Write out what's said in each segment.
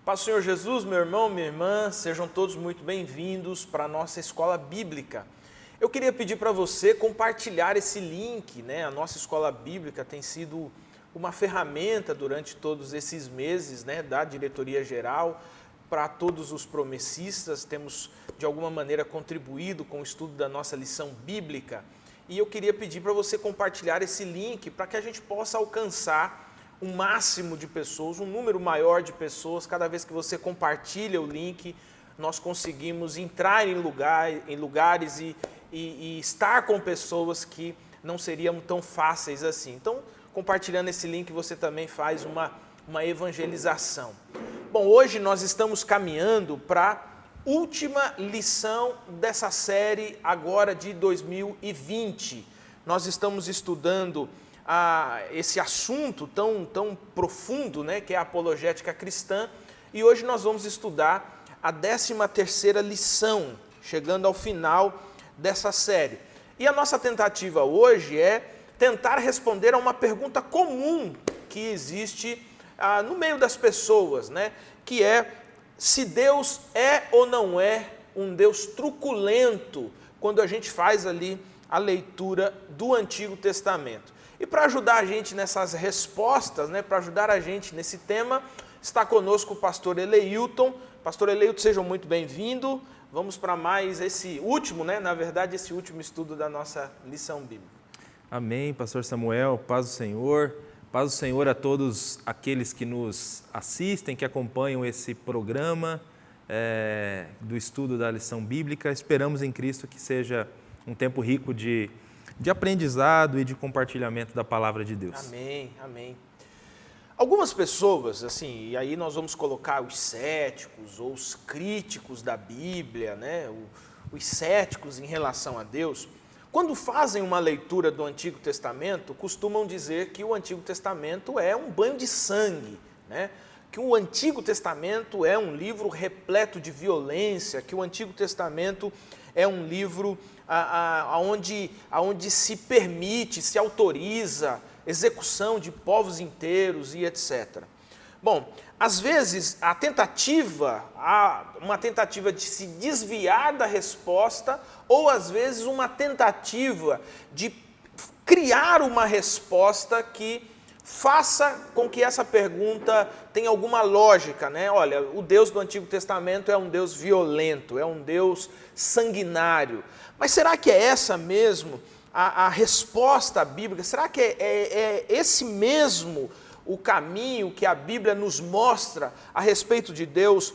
Paz do Senhor Jesus, meu irmão, minha irmã, sejam todos muito bem-vindos para a nossa escola bíblica. Eu queria pedir para você compartilhar esse link, né? A nossa escola bíblica tem sido uma ferramenta durante todos esses meses, né, da diretoria geral para todos os promessistas. Temos, de alguma maneira, contribuído com o estudo da nossa lição bíblica. E eu queria pedir para você compartilhar esse link para que a gente possa alcançar um máximo de pessoas, um número maior de pessoas. Cada vez que você compartilha o link, nós conseguimos entrar em lugares e estar com pessoas que não seriam tão fáceis assim. Então, compartilhando esse link, você também faz uma evangelização. Bom, hoje nós estamos caminhando para a última lição dessa série agora de 2020. Nós estamos estudando esse assunto tão profundo, né, que é a apologética cristã, e hoje nós vamos estudar a 13ª lição, chegando ao final dessa série. E a nossa tentativa hoje é tentar responder a uma pergunta comum que existe no meio das pessoas, né, que é se Deus é ou não é um Deus truculento quando a gente faz ali a leitura do Antigo Testamento. E para ajudar a gente nessas respostas, né, para ajudar a gente nesse tema, está conosco o pastor Eleilton. Pastor Eleilton, seja muito bem-vindo. Vamos para mais esse último, né, na verdade, esse último estudo da nossa lição bíblica. Amém, pastor Samuel, paz do Senhor. Paz do Senhor a todos aqueles que nos assistem, que acompanham esse programa do estudo da lição bíblica. Esperamos em Cristo que seja um tempo rico de aprendizado e de compartilhamento da palavra de Deus. Amém, amém. Algumas pessoas, assim, e aí nós vamos colocar os céticos ou os críticos da Bíblia, né, os céticos em relação a Deus, quando fazem uma leitura do Antigo Testamento, costumam dizer que o Antigo Testamento é um banho de sangue, né? Que o Antigo Testamento é um livro repleto de violência, que o Antigo Testamento é um livro onde se permite, se autoriza execução de povos inteiros e etc. Bom, às vezes uma tentativa de se desviar da resposta, ou às vezes uma tentativa de criar uma resposta que faça com que essa pergunta tenha alguma lógica, né? Olha, o Deus do Antigo Testamento é um Deus violento, é um Deus sanguinário. Mas será que é essa mesmo a resposta bíblica? Será que é esse mesmo o caminho que a Bíblia nos mostra a respeito de Deus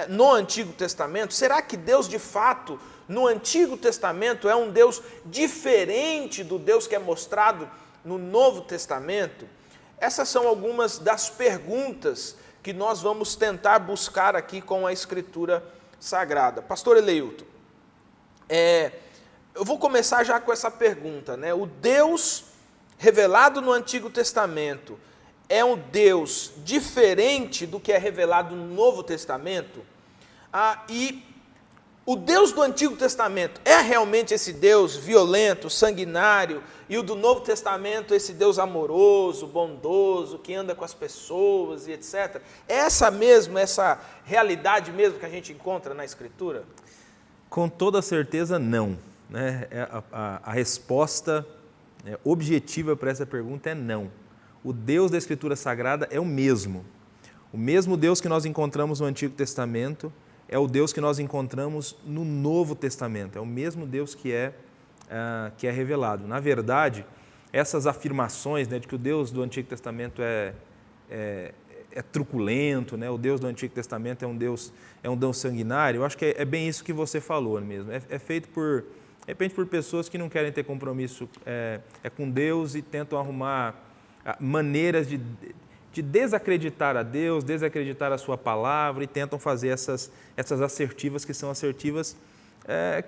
no Antigo Testamento? Será que Deus, de fato, no Antigo Testamento é um Deus diferente do Deus que é mostrado no Novo Testamento? Essas são algumas das perguntas que nós vamos tentar buscar aqui com a Escritura Sagrada. Pastor Eleilton, eu vou começar já com essa pergunta, né? O Deus revelado no Antigo Testamento é um Deus diferente do que é revelado no Novo Testamento? E o Deus do Antigo Testamento é realmente esse Deus violento, sanguinário, e o do Novo Testamento esse Deus amoroso, bondoso, que anda com as pessoas e etc. É essa realidade mesmo que a gente encontra na Escritura? Com toda certeza, não. Né? A resposta objetiva para essa pergunta é não. O Deus da Escritura Sagrada é o mesmo. O mesmo Deus que nós encontramos no Antigo Testamento é o Deus que nós encontramos no Novo Testamento. É o mesmo Deus que é revelado. Na verdade, essas afirmações, né, de que o Deus do Antigo Testamento é truculento, né, o Deus do Antigo Testamento é um Deus sanguinário, eu acho que é bem isso que você falou mesmo. É feito por pessoas que não querem ter compromisso com Deus e tentam arrumar maneiras de desacreditar a Deus, desacreditar a sua palavra, e tentam fazer essas assertivas que são assertivas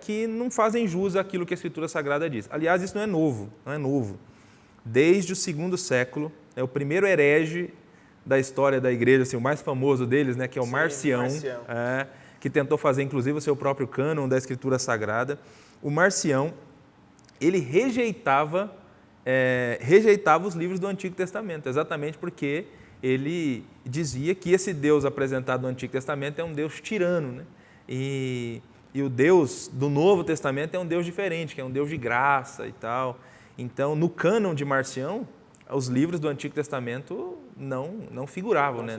que não fazem jus àquilo que a Escritura Sagrada diz. Aliás, isso não é novo. Desde o 2º século, o primeiro herege da história da igreja, assim, o mais famoso deles, né, que é o Marcião. Que tentou fazer inclusive o seu próprio cânon da Escritura Sagrada. O Marcião, ele rejeitava os livros do Antigo Testamento, exatamente porque ele dizia que esse Deus apresentado no Antigo Testamento é um Deus tirano, né? E o Deus do Novo Testamento é um Deus diferente, que é um Deus de graça e tal. Então, no cânon de Marcião, os livros do Antigo Testamento não figuravam, né?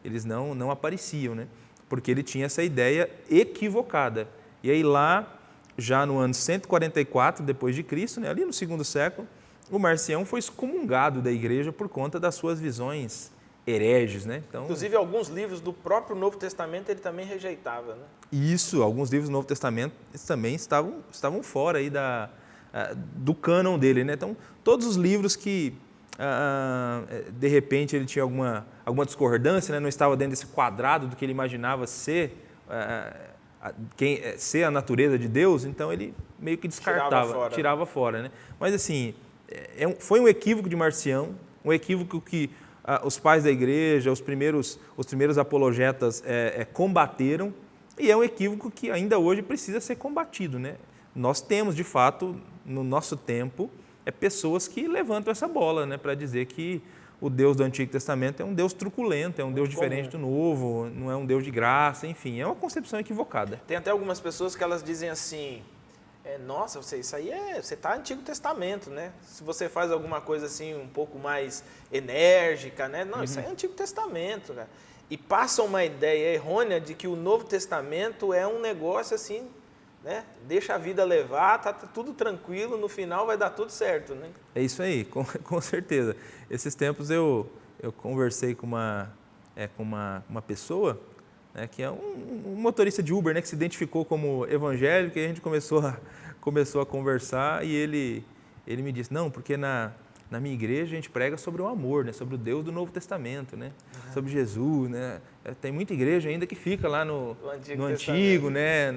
Eles não apareciam, né? Porque ele tinha essa ideia equivocada. E aí lá, já no ano 144 depois de Cristo, né, ali no segundo século, o Marcião foi excomungado da igreja por conta das suas visões hereges, né? Então, inclusive, alguns livros do próprio Novo Testamento ele também rejeitava, né? Isso, alguns livros do Novo Testamento também estavam fora aí do cânon dele, né? Então, todos os livros que, de repente, ele tinha alguma discordância, né? Não estava dentro desse quadrado do que ele imaginava ser, ser a natureza de Deus, então ele meio que descartava, tirava fora, né? Mas, assim, foi um equívoco de Marcião, um equívoco que os pais da igreja, os primeiros apologetas combateram, e é um equívoco que ainda hoje precisa ser combatido, né? Nós temos, de fato, no nosso tempo, pessoas que levantam essa bola, né, para dizer que o Deus do Antigo Testamento é um Deus truculento, é um Deus diferente do Novo, não é um Deus de graça, enfim, é uma concepção equivocada. Tem até algumas pessoas que elas dizem assim, nossa, isso aí você está no Antigo Testamento, né? Se você faz alguma coisa assim um pouco mais enérgica, né? Não, isso aí é Antigo Testamento, cara. E passa uma ideia errônea de que o Novo Testamento é um negócio assim, né? Deixa a vida levar, tá tudo tranquilo, no final vai dar tudo certo, né? É isso aí, com certeza. Esses tempos eu conversei com uma pessoa, né, que é um motorista de Uber, né, que se identificou como evangélico, e a gente começou a conversar e ele me disse, não, porque na minha igreja a gente prega sobre o amor, né, sobre o Deus do Novo Testamento, né, sobre Jesus, né. Tem muita igreja ainda que fica lá no Antigo, né,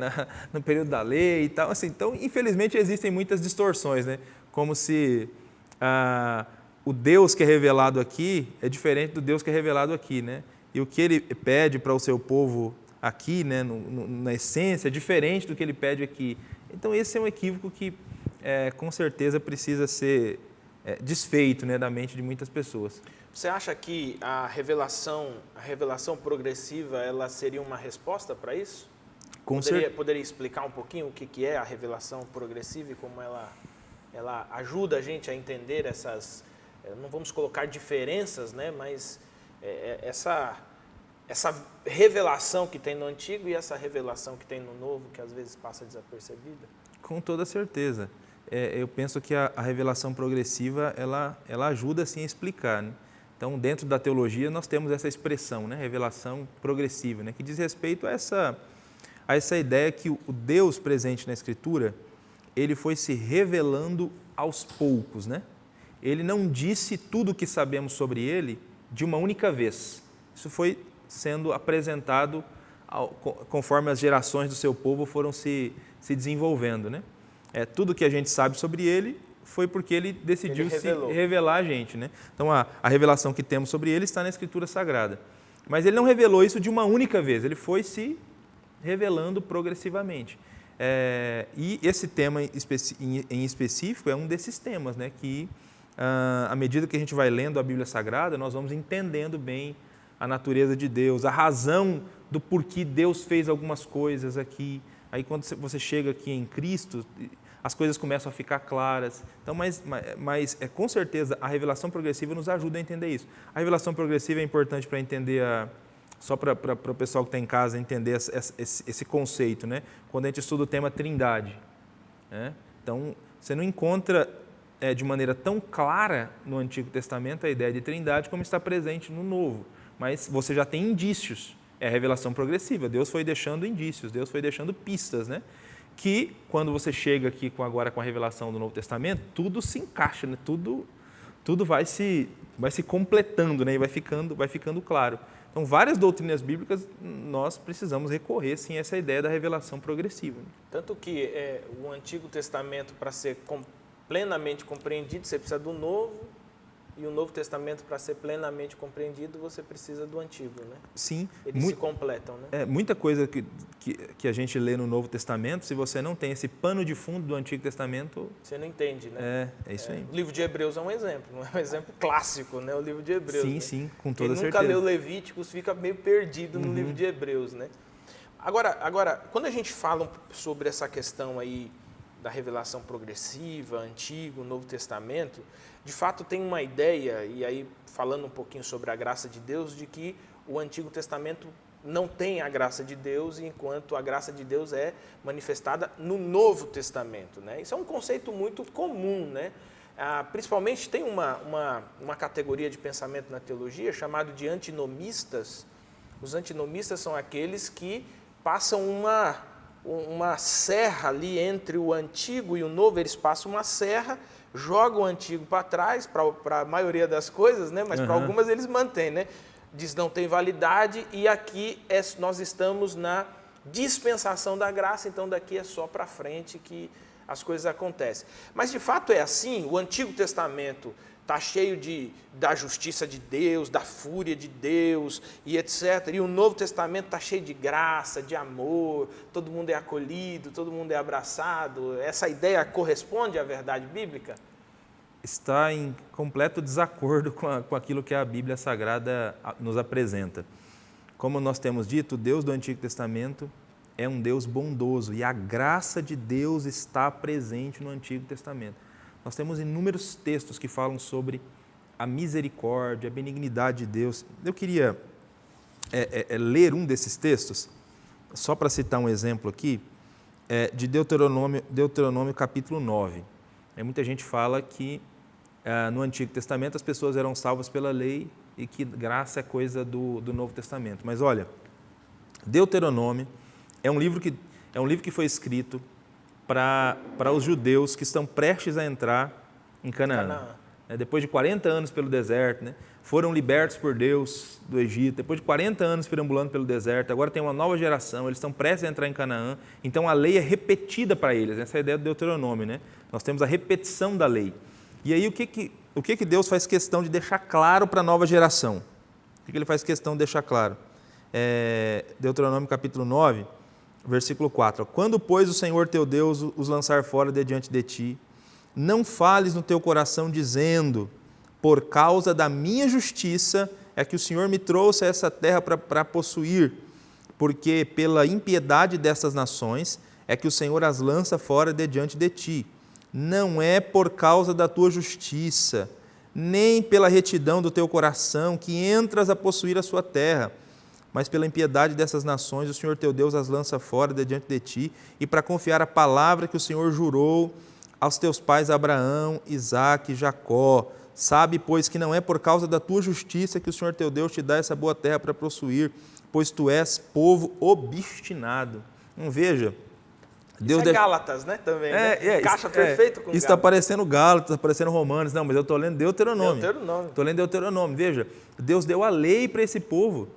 no período da lei e tal. Assim, então, infelizmente, existem muitas distorções, né, como se o Deus que é revelado aqui é diferente do Deus que é revelado aqui, né. E o que ele pede para o seu povo aqui, né, na essência, é diferente do que ele pede aqui. Então, esse é um equívoco que, com certeza, precisa ser desfeito, né, da mente de muitas pessoas. Você acha que a revelação progressiva ela seria uma resposta para isso? Poderia explicar um pouquinho o que é a revelação progressiva e como ela ajuda a gente a entender essas, não vamos colocar diferenças, né, mas essa revelação que tem no Antigo e essa revelação que tem no Novo, que às vezes passa desapercebida? Com toda certeza. Eu penso que a revelação progressiva, ela ajuda assim a explicar, né? Então, dentro da teologia, nós temos essa expressão, né? Revelação progressiva, né? Que diz respeito a essa ideia que o Deus presente na Escritura, ele foi se revelando aos poucos, né? Ele não disse tudo o que sabemos sobre ele de uma única vez. Isso foi sendo apresentado conforme as gerações do seu povo foram se desenvolvendo, né? Tudo que a gente sabe sobre ele foi porque ele decidiu se revelar a gente, né? Então, a revelação que temos sobre ele está na Escritura Sagrada. Mas ele não revelou isso de uma única vez, ele foi se revelando progressivamente. E esse tema em específico é um desses temas, né? Que, à medida que a gente vai lendo a Bíblia Sagrada, nós vamos entendendo bem a natureza de Deus, a razão do porquê Deus fez algumas coisas aqui. Aí, quando você chega aqui em Cristo, as coisas começam a ficar claras. Então, mas com certeza, a revelação progressiva nos ajuda a entender isso. A revelação progressiva é importante para entender, só para o pessoal que está em casa entender esse conceito, né? Quando a gente estuda o tema Trindade, né? Então, você não encontra de maneira tão clara no Antigo Testamento a ideia de Trindade como está presente no Novo, mas você já tem indícios. É a revelação progressiva, Deus foi deixando indícios, Deus foi deixando pistas, né? Que quando você chega aqui agora com a revelação do Novo Testamento, tudo se encaixa, né? Tudo vai se completando, né? E vai ficando claro. Então, várias doutrinas bíblicas, nós precisamos recorrer, sim, a essa ideia da revelação progressiva. Né? Tanto que o Antigo Testamento, para ser plenamente compreendido, você precisa do Novo, e o Novo Testamento, para ser plenamente compreendido, você precisa do Antigo, né? Sim. Eles se completam, né? Muita coisa que a gente lê no Novo Testamento, se você não tem esse pano de fundo do Antigo Testamento... Você não entende, né? É isso aí. O livro de Hebreus é um exemplo, um exemplo clássico, né? O livro de Hebreus. Sim, né? sim, com toda Quem certeza. nunca leu Levíticos fica meio perdido no livro de Hebreus, né? Agora, quando a gente fala sobre essa questão aí da revelação progressiva, Antigo, Novo Testamento, de fato tem uma ideia, e aí falando um pouquinho sobre a graça de Deus, de que o Antigo Testamento não tem a graça de Deus, enquanto a graça de Deus é manifestada no Novo Testamento, né? Isso é um conceito muito comum, né? Principalmente tem uma categoria de pensamento na teologia chamado de antinomistas. Os antinomistas são aqueles que passam uma serra ali entre o Antigo e o Novo, eles passam uma serra, jogam o Antigo para trás, para a maioria das coisas, né? Mas para algumas eles mantêm, né? Diz não tem validade, e aqui nós estamos na dispensação da graça, então daqui é só para frente que as coisas acontecem. Mas de fato é assim, o Antigo Testamento está cheio da justiça de Deus, da fúria de Deus e etc. E o Novo Testamento está cheio de graça, de amor, todo mundo é acolhido, todo mundo é abraçado. Essa ideia corresponde à verdade bíblica? Está em completo desacordo com aquilo que a Bíblia Sagrada nos apresenta. Como nós temos dito, o Deus do Antigo Testamento é um Deus bondoso e a graça de Deus está presente no Antigo Testamento. Nós temos inúmeros textos que falam sobre a misericórdia, a benignidade de Deus. Eu queria ler um desses textos, só para citar um exemplo aqui, de Deuteronômio capítulo 9. Muita gente fala que no Antigo Testamento as pessoas eram salvas pela lei e que graça é coisa do Novo Testamento. Mas olha, Deuteronômio é um livro que foi escrito para os judeus que estão prestes a entrar em Canaã. Depois de 40 anos pelo deserto, né, foram libertos por Deus do Egito, depois de 40 anos perambulando pelo deserto, agora tem uma nova geração, eles estão prestes a entrar em Canaã, então a lei é repetida para eles, essa é a ideia do Deuteronômio, né? Nós temos a repetição da lei. E aí o que Deus faz questão de deixar claro para a nova geração? O que ele faz questão de deixar claro? Deuteronômio capítulo 9, versículo 4. Quando, pois, o Senhor teu Deus os lançar fora de diante de ti, não fales no teu coração dizendo, por causa da minha justiça é que o Senhor me trouxe a essa terra para possuir, porque pela impiedade dessas nações é que o Senhor as lança fora de diante de ti. Não é por causa da tua justiça, nem pela retidão do teu coração que entras a possuir a sua terra, mas pela impiedade dessas nações, o Senhor teu Deus as lança fora de diante de ti, e para confiar a palavra que o Senhor jurou aos teus pais Abraão, Isaque e Jacó. Sabe, pois, que não é por causa da tua justiça que o Senhor teu Deus te dá essa boa terra para possuir, pois tu és povo obstinado. Não veja. Deus Gálatas, né? Também, né? Encaixa perfeito com Gálatas. Isso está parecendo Gálatas, está parecendo Romanos. Não, mas eu estou lendo Deuteronômio. Estou lendo Deuteronômio. Veja, Deus deu a lei para esse povo.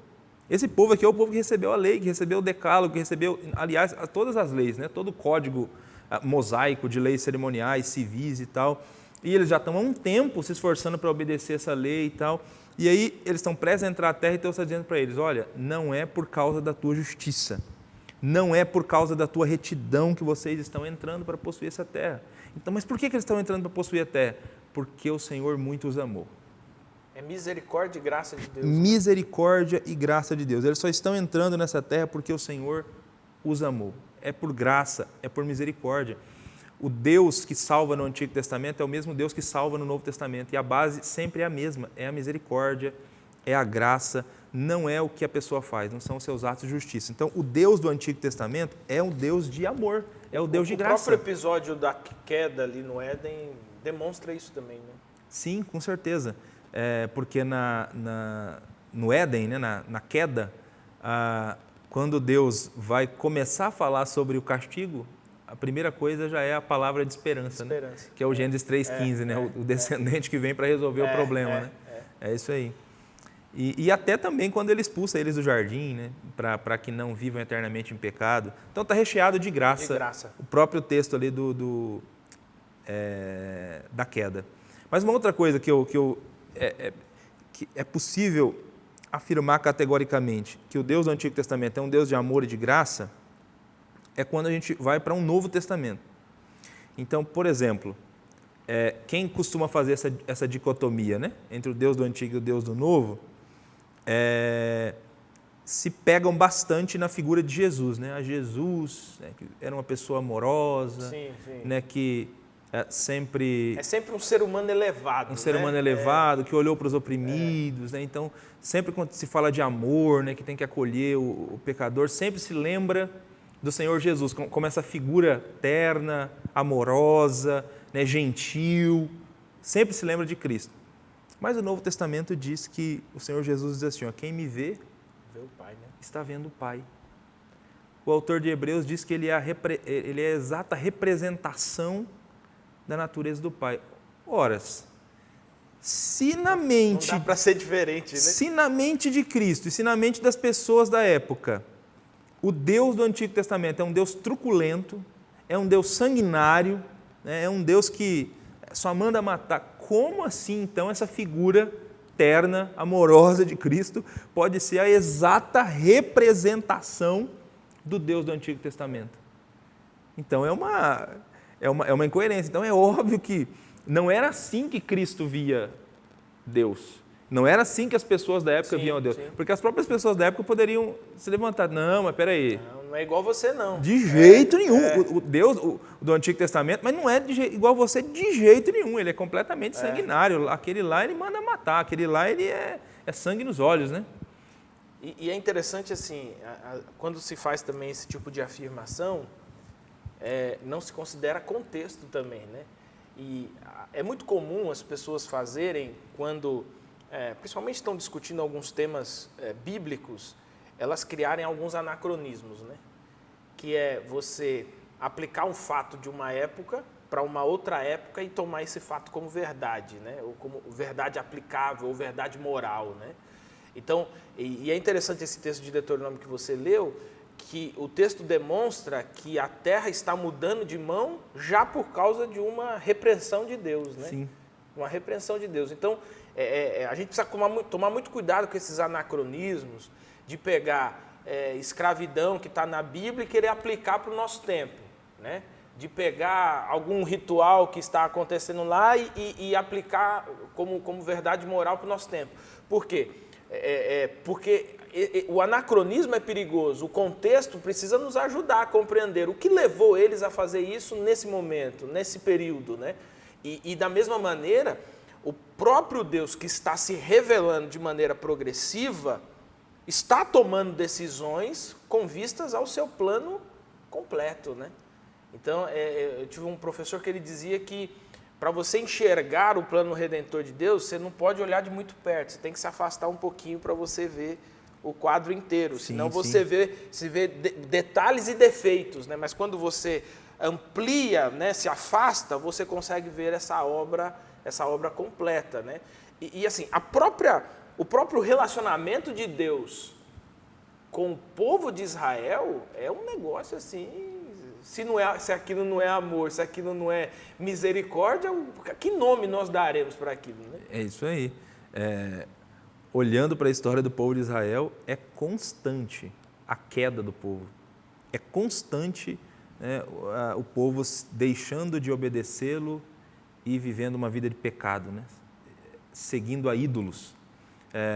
Esse povo aqui é o povo que recebeu a lei, que recebeu o decálogo, que recebeu, aliás, todas as leis, né? Todo o código mosaico de leis cerimoniais, civis e tal. E eles já estão há um tempo se esforçando para obedecer essa lei e tal. E aí eles estão prestes a entrar à terra e Deus está dizendo para eles, olha, não é por causa da tua justiça, não é por causa da tua retidão que vocês estão entrando para possuir essa terra. Então, mas por que eles estão entrando para possuir a terra? Porque o Senhor muito os amou. É misericórdia e graça de Deus. Misericórdia e graça de Deus. Eles só estão entrando nessa terra porque o Senhor os amou. É por graça, é por misericórdia. O Deus que salva no Antigo Testamento é o mesmo Deus que salva no Novo Testamento. E a base sempre é a mesma, é a misericórdia, é a graça, não é o que a pessoa faz, não são os seus atos de justiça. Então, o Deus do Antigo Testamento é um Deus de amor, é o Deus de graça. O próprio episódio da queda ali no Éden demonstra isso também, né? Sim, com certeza. Porque no Éden, né, na queda, quando Deus vai começar a falar sobre o castigo, a primeira coisa já é a palavra de esperança. Né? Que é o Gênesis 3,15, né? O descendente que vem para resolver o problema. Né? É isso aí. E até também quando ele expulsa eles do jardim, né? Para que não vivam eternamente em pecado. Então está recheado de graça. O próprio texto ali da queda. Mas uma outra coisa que eu que é possível afirmar categoricamente que o Deus do Antigo Testamento é um Deus de amor e de graça, é quando a gente vai para um Novo Testamento. Então, por exemplo, quem costuma fazer essa dicotomia, né, entre o Deus do Antigo e o Deus do Novo, se pegam bastante na figura de Jesus, né? A Jesus, né, que era uma pessoa amorosa, sim, sim. Né, que sempre... É sempre um ser humano elevado. Um ser humano elevado, que olhou para os oprimidos. Né? Então, sempre quando se fala de amor, né, que tem que acolher o pecador, sempre se lembra do Senhor Jesus, como essa figura terna, amorosa, né, gentil, sempre se lembra de Cristo. Mas o Novo Testamento diz que o Senhor Jesus diz assim, ó, quem me vê, o Pai, né? está vendo o Pai. O autor de Hebreus diz que ele é a exata representação da natureza do Pai. Ora, se na mente... Não dá para ser diferente, né? Se na mente de Cristo e se na mente das pessoas da época, o Deus do Antigo Testamento é um Deus truculento, é um Deus sanguinário, né, é um Deus que só manda matar, como assim, então, essa figura terna, amorosa de Cristo pode ser a exata representação do Deus do Antigo Testamento? Então, é uma incoerência. Então, é óbvio que não era assim que Cristo via Deus. Não era assim que as pessoas da época viam Deus. Sim. Porque as próprias pessoas da época poderiam se levantar. Não, mas peraí. Não é igual você, não. De jeito nenhum. O Deus do Antigo Testamento, mas não é igual você de jeito nenhum. Ele é completamente sanguinário. Aquele lá, ele manda matar. Aquele lá, ele é sangue nos olhos, né? E é interessante, assim, quando se faz também esse tipo de afirmação, não se considera contexto também, né? E é muito comum as pessoas fazerem quando, principalmente estão discutindo alguns temas bíblicos, elas criarem alguns anacronismos, né? Que é você aplicar um fato de uma época para uma outra época e tomar esse fato como verdade, né? Ou como verdade aplicável, ou verdade moral, né? Então, e é interessante esse texto de Deuteronômio que você leu, que o texto demonstra que a terra está mudando de mão já por causa de uma repreensão de Deus, né? Sim. Uma repreensão de Deus. Então, a gente precisa tomar muito cuidado com esses anacronismos, de pegar escravidão que está na Bíblia e querer aplicar para o nosso tempo, né? De pegar algum ritual que está acontecendo lá e aplicar como verdade moral para o nosso tempo. Por quê? Porque o anacronismo é perigoso, o contexto precisa nos ajudar a compreender o que levou eles a fazer isso nesse momento, nesse período, né? E da mesma maneira, o próprio Deus que está se revelando de maneira progressiva está tomando decisões com vistas ao seu plano completo, né? Então, eu tive um professor que ele dizia que para você enxergar o plano redentor de Deus, você não pode olhar de muito perto, você tem que se afastar um pouquinho para você ver o quadro inteiro, senão você vê detalhes e defeitos, né? Mas quando você amplia, né, se afasta, você consegue ver essa obra completa, né? E assim, o próprio relacionamento de Deus com o povo de Israel é um negócio assim, se aquilo não é amor, se aquilo não é misericórdia, que nome nós daremos para aquilo, né? É isso aí. Olhando para a história do povo de Israel, é constante a queda do povo. É constante, né, o povo deixando de obedecê-lo e vivendo uma vida de pecado, né? Seguindo a ídolos.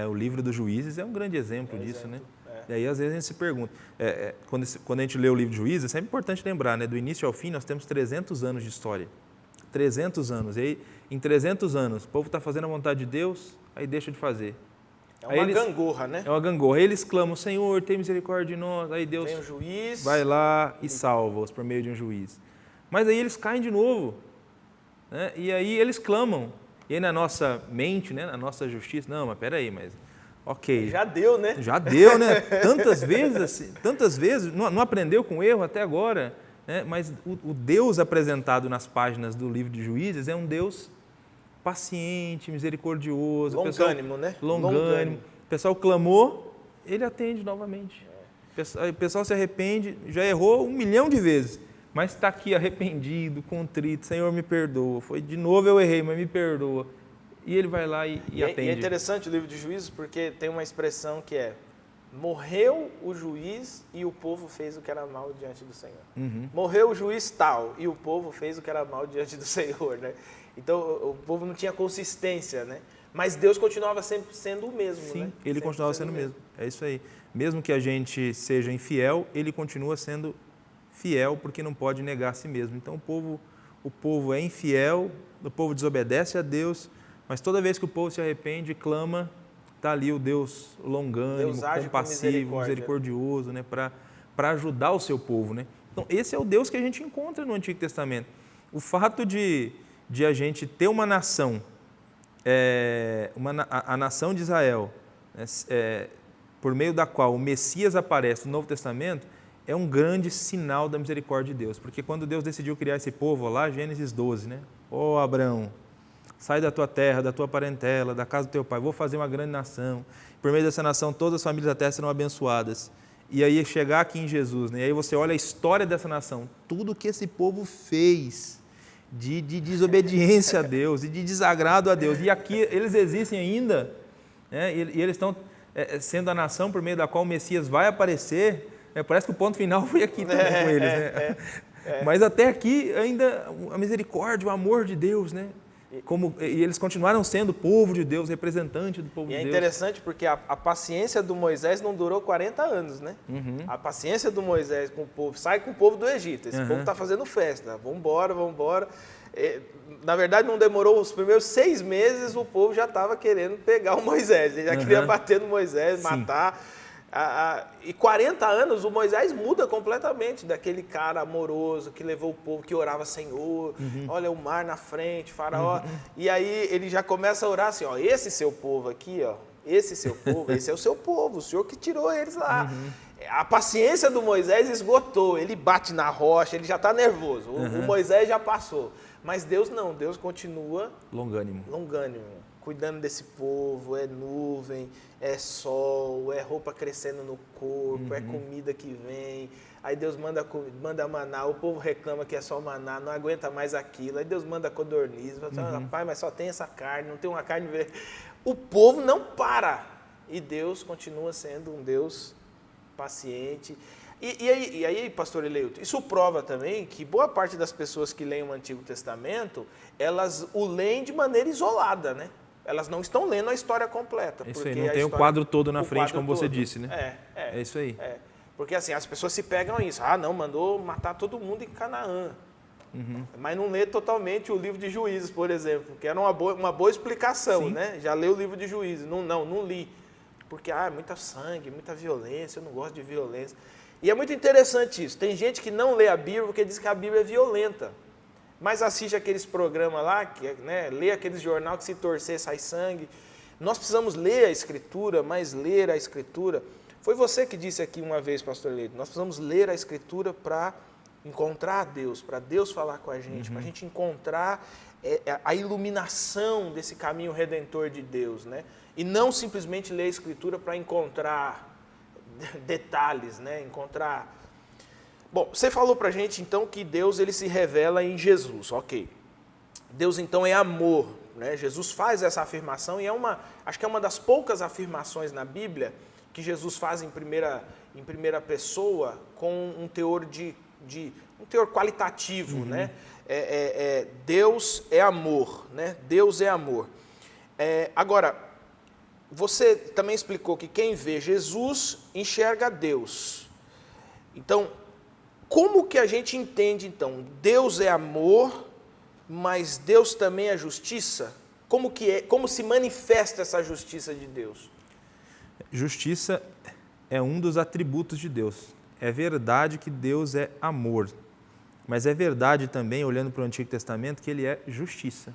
O livro dos Juízes é um grande exemplo disso, né? E aí, às vezes, a gente se pergunta, quando a gente lê o livro de Juízes, é sempre importante lembrar, né? Do início ao fim, nós temos 300 anos de história. 300 anos. E aí, em 300 anos, o povo está fazendo a vontade de Deus, aí deixa de fazer. É uma gangorra, né? É uma gangorra. Aí eles clamam, Senhor, tem misericórdia de nós. Aí Deus vem o juiz, vai lá e salva-os por meio de um juiz. Mas aí eles caem de novo, né? E aí eles clamam. E aí na nossa mente, né, na nossa justiça, não, mas peraí, mas ok. Já deu, né? Já deu, né? Tantas vezes, não aprendeu com o erro até agora, né? Mas o Deus apresentado nas páginas do livro de Juízes é um Deus paciente, misericordioso. Longânimo, né? Longânimo. O pessoal clamou, ele atende novamente. O pessoal se arrepende, já errou 1 milhão de vezes, mas está aqui arrependido, contrito, Senhor, me perdoa. De novo eu errei, mas me perdoa. e ele vai lá e atende. E é interessante o livro de Juízes porque tem uma expressão que é: morreu o juiz e o povo fez o que era mal diante do Senhor. Morreu o juiz tal e o povo fez o que era mal diante do Senhor, né? Então o povo não tinha consistência, né? Mas Deus continuava sempre sendo o mesmo, Sim, né? ele continuava sendo o mesmo. É isso aí. Mesmo que a gente seja infiel, ele continua sendo fiel porque não pode negar a si mesmo. Então o povo é infiel, o povo desobedece a Deus, mas toda vez que o povo se arrepende e clama, está ali o Deus longânimo, compassivo, misericordioso, né, para ajudar o seu povo, né? Então, esse é o Deus que a gente encontra no Antigo Testamento. O fato de a gente ter uma nação, a nação de Israel, por meio da qual o Messias aparece no Novo Testamento, é um grande sinal da misericórdia de Deus. Porque quando Deus decidiu criar esse povo, lá, Gênesis 12, né? Ó Abraão, sai da tua terra, da tua parentela, da casa do teu pai, vou fazer uma grande nação. Por meio dessa nação, todas as famílias da terra serão abençoadas. E aí chegar aqui em Jesus, né? E aí você olha a história dessa nação, tudo que esse povo fez de desobediência a Deus e de desagrado a Deus. E aqui eles existem ainda, né? E eles estão sendo a nação por meio da qual o Messias vai aparecer. Parece que o ponto final foi aqui também com eles, né? Mas até aqui ainda a misericórdia, o amor de Deus, né? E eles continuaram sendo povo de Deus, representante do povo de Deus. E é interessante porque a paciência do Moisés não durou 40 anos, né? A paciência do Moisés com o povo, sai com o povo do Egito, esse povo está fazendo festa, vamos embora. Na verdade não demorou os primeiros 6 meses, o povo já estava querendo pegar o Moisés, ele já queria bater no Moisés, matar. E 40 anos o Moisés muda completamente daquele cara amoroso que levou o povo, que orava: Senhor, olha o mar na frente, faraó. E aí ele já começa a orar assim: ó, esse seu povo aqui, ó, esse seu povo, esse é o seu povo, o Senhor que tirou eles lá. A paciência do Moisés esgotou, ele bate na rocha, ele já está nervoso, o Moisés já passou. Mas Deus não, Deus continua longânimo, cuidando desse povo, é nuvem, é sol, é roupa crescendo no corpo, é comida que vem. Aí Deus manda maná, o povo reclama que é só maná, não aguenta mais aquilo. Aí Deus manda codorniz, fala: rapaz, mas só tem essa carne, não tem uma carne verde. O povo não para e Deus continua sendo um Deus paciente. E aí, pastor Eleito, isso prova também que boa parte das pessoas que leem o Antigo Testamento, elas o leem de maneira isolada, né? Elas não estão lendo a história completa. Isso aí, não tem o quadro todo na frente, como você disse, né? É isso aí. Porque assim, as pessoas se pegam a isso. Não, mandou matar todo mundo em Canaã. Mas não lê totalmente o livro de Juízes, por exemplo, que era uma boa explicação, né? Já leu o livro de Juízes. Não li. Porque, muita sangue, muita violência, eu não gosto de violência. E é muito interessante isso. Tem gente que não lê a Bíblia porque diz que a Bíblia é violenta. Mas assiste aqueles programas lá, lê aqueles jornal que se torcer sai sangue. Nós precisamos ler a Escritura, mas ler a Escritura... Foi você que disse aqui uma vez, pastor Leito, nós precisamos ler a Escritura para encontrar Deus, para Deus falar com a gente, para a gente encontrar a iluminação desse caminho redentor de Deus, né? E não simplesmente ler a Escritura para encontrar detalhes, né? Bom, você falou para a gente então que Deus ele se revela em Jesus, ok. Deus então é amor, né? Jesus faz essa afirmação e acho que é uma das poucas afirmações na Bíblia que Jesus faz em primeira pessoa com um teor um teor qualitativo, né? Deus é amor, né? Deus é amor. Agora, você também explicou que quem vê Jesus enxerga Deus. Então, como que a gente entende, então? Deus é amor, mas Deus também é justiça? Como se manifesta essa justiça de Deus? Justiça é um dos atributos de Deus. É verdade que Deus é amor, mas é verdade também, olhando para o Antigo Testamento, que Ele é justiça.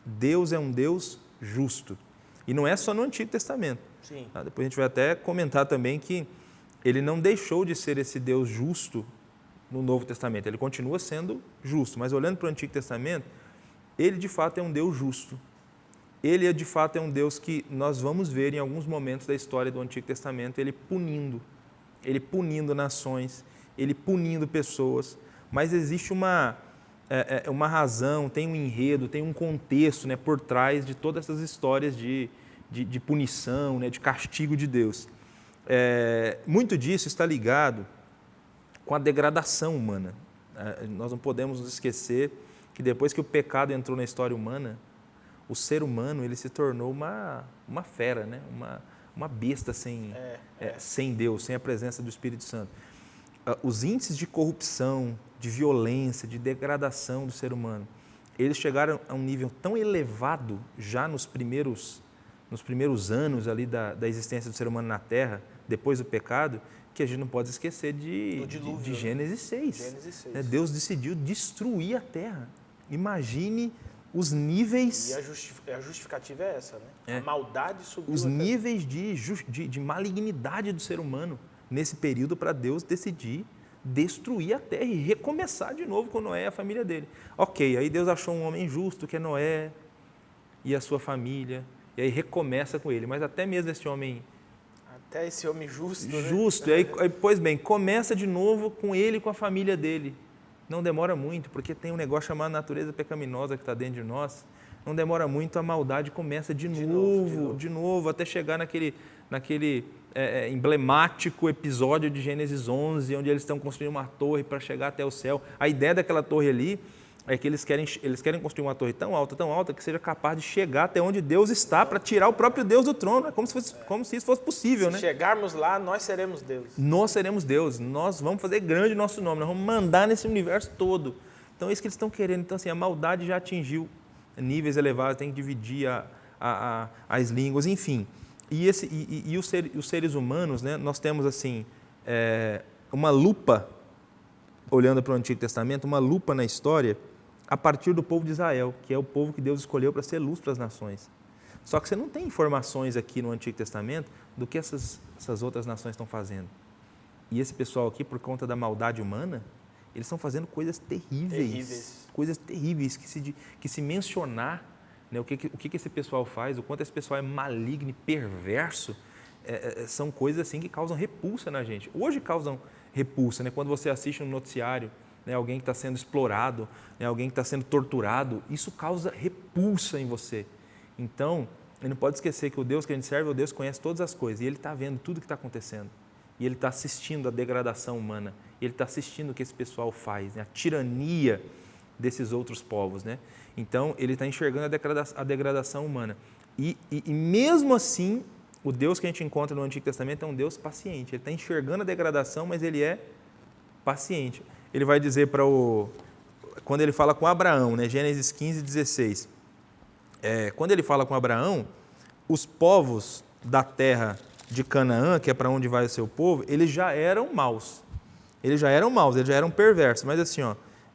Deus é um Deus justo. E não é só no Antigo Testamento. Sim. Depois a gente vai até comentar também que Ele não deixou de ser esse Deus justo no Novo Testamento. Ele continua sendo justo, mas olhando para o Antigo Testamento, Ele de fato é um Deus justo. Ele de fato é um Deus que nós vamos ver em alguns momentos da história do Antigo Testamento, Ele punindo nações, Ele punindo pessoas, mas existe uma uma razão, tem um enredo, tem um contexto, né, por trás de todas essas histórias de punição, né, de castigo de Deus. Muito disso está ligado com a degradação humana. Nós não podemos nos esquecer que depois que o pecado entrou na história humana, o ser humano ele se tornou uma fera, né? uma besta sem Deus, sem a presença do Espírito Santo. Os índices de corrupção, de violência, de degradação do ser humano, eles chegaram a um nível tão elevado já nos primeiros anos ali da existência do ser humano na Terra, depois do pecado, que a gente não pode esquecer de Gênesis 6. Gênesis 6. Deus decidiu destruir a Terra. Imagine os níveis... E a justificativa é essa, né? A maldade subiu. Os níveis de malignidade do ser humano nesse período para Deus decidir destruir a terra e recomeçar de novo com Noé e a família dele. Ok, aí Deus achou um homem justo, que é Noé e a sua família, e aí recomeça com ele. Mas até mesmo esse homem... Até esse homem justo, Justo, né? e aí, pois bem, começa de novo com ele e com a família dele. Não demora muito, porque tem um negócio chamado natureza pecaminosa que está dentro de nós. Não demora muito, a maldade começa de novo, até chegar naquele emblemático episódio de Gênesis 11, onde eles estão construindo uma torre para chegar até o céu. A ideia daquela torre ali é que eles querem construir uma torre tão alta, que seja capaz de chegar até onde Deus está para tirar o próprio Deus do trono. É como se isso fosse possível, né? Se chegarmos lá, nós seremos Deus. Nós seremos Deus, nós vamos fazer grande o nosso nome, nós vamos mandar nesse universo todo. Então é isso que eles estão querendo. Então assim, a maldade já atingiu níveis elevados, tem que dividir as línguas, enfim. E os seres humanos, né, nós temos assim, uma lupa, olhando para o Antigo Testamento, uma lupa na história, a partir do povo de Israel, que é o povo que Deus escolheu para ser luz para as nações. Só que você não tem informações aqui no Antigo Testamento do que essas outras nações estão fazendo. E esse pessoal aqui, por conta da maldade humana, eles estão fazendo coisas terríveis. Coisas terríveis que se mencionar, né, o que esse pessoal faz, o quanto esse pessoal é maligno e perverso, são coisas assim que causam repulsa na gente. Hoje causam repulsa, né, quando você assiste um noticiário, né, alguém que está sendo explorado, né, alguém que está sendo torturado, isso causa repulsa em você. Então, ele não pode esquecer que o Deus que a gente serve é o Deus que conhece todas as coisas, e Ele está vendo tudo o que está acontecendo. E Ele está assistindo a degradação humana, e Ele está assistindo o que esse pessoal faz, né, a tirania desses outros povos, né? Então, Ele está enxergando a degradação humana. E mesmo assim, o Deus que a gente encontra no Antigo Testamento é um Deus paciente. Ele está enxergando a degradação, mas Ele é paciente. Ele vai dizer quando Ele fala com Abraão, né, Gênesis 15, 16, quando Ele fala com Abraão, os povos da terra de Canaã, que é para onde vai o seu povo, eles já eram maus. Eles já eram perversos. Mas assim,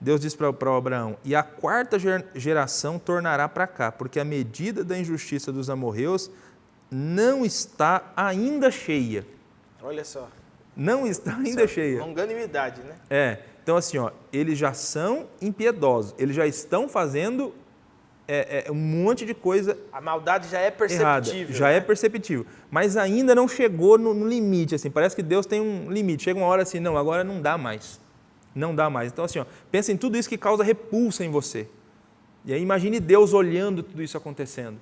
Deus diz para Abraão, e a quarta geração tornará para cá, porque a medida da injustiça dos amorreus não está ainda cheia. Olha só. Não está ainda cheia. Longanimidade, né? Então assim, eles já são impiedosos, eles já estão fazendo um monte de coisa. A maldade já é perceptível. Errada, já é perceptível, mas ainda não chegou no limite. Assim, parece que Deus tem um limite. Chega uma hora assim, não, agora não dá mais. Não dá mais. Então assim, pensa em tudo isso que causa repulsa em você. E aí imagine Deus olhando tudo isso acontecendo.